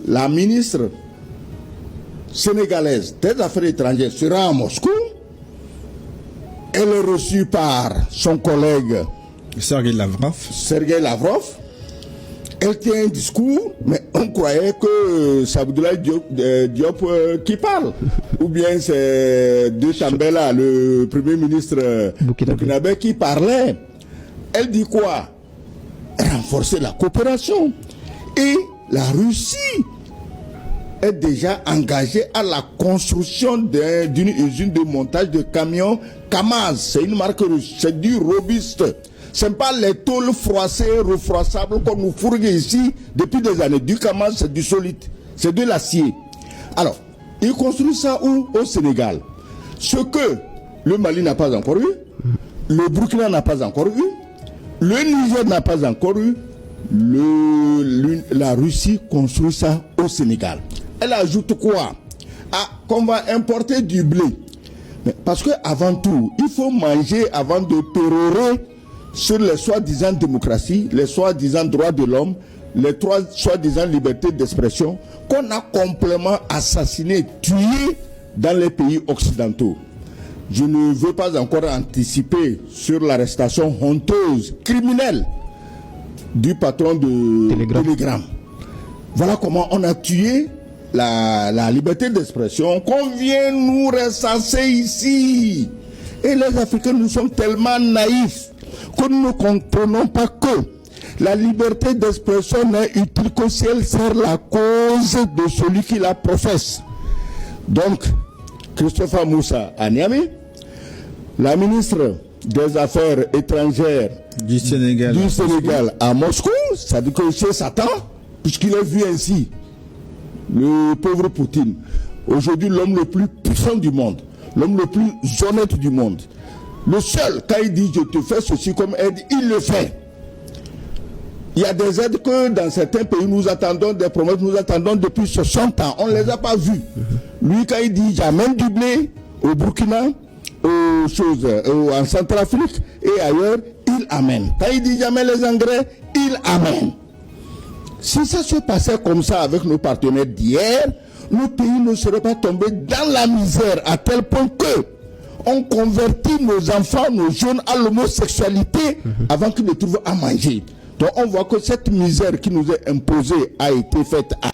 la ministre sénégalaise des Affaires étrangères sera à Moscou. Elle est reçue par son collègue Sergueï Lavrov. Elle tient un discours, mais on croyait que c'est Abdoulaye Diop qui parle. Ou bien c'est de Tambela, le premier ministre burkinabé, qui parlait. Elle dit quoi? Renforcer la coopération. Et la Russie est déjà engagée à la construction d'une usine de montage de camions Kamaz. C'est une marque russe, c'est du robuste. Ce n'est pas les tôles froissées, refroissables qu'on nous fourgue ici depuis des années. Du Kamaz, c'est du solide, c'est de l'acier. Alors, ils construisent ça où? Au Sénégal. Ce que le Mali n'a pas encore eu, le Burkina n'a pas encore eu, le Niger n'a pas encore eu, la Russie construit ça au Sénégal. Elle ajoute quoi? Qu'on va importer du blé. Mais parce que avant tout, il faut manger avant de pérorer sur les soi-disant démocraties, les soi-disant droits de l'homme, les soi-disant libertés d'expression qu'on a complètement assassinés, tués dans les pays occidentaux. Je ne veux pas encore anticiper sur l'arrestation honteuse, criminelle du patron de Telegram. Voilà comment on a tué la liberté d'expression qu'on vient nous recenser ici. Et les Africains, nous sommes tellement naïfs que nous ne comprenons pas que la liberté d'expression n'est utile que si elle sert la cause de celui qui la professe. Donc, Christopher Moussa à Niamey, la ministre des Affaires étrangères du Sénégal à Moscou, ça dit que c'est Satan, puisqu'il est vu ainsi. Le pauvre Poutine, aujourd'hui l'homme le plus puissant du monde, l'homme le plus honnête du monde, le seul, quand il dit je te fais ceci comme aide, il le fait. Il y a des aides que dans certains pays nous attendons, des promesses nous attendons depuis 60 ans, on ne les a pas vues. Lui, quand il dit j'amène du blé au Burkina, en Centrafrique et ailleurs, il amène. Quand il dit j'amène les engrais, il amène. Si ça se passait comme ça avec nos partenaires d'hier, nos pays ne seraient pas tombés dans la misère à tel point que on convertit nos enfants, nos jeunes à l'homosexualité avant qu'ils ne trouvent à manger. Donc on voit que cette misère qui nous est imposée a été faite à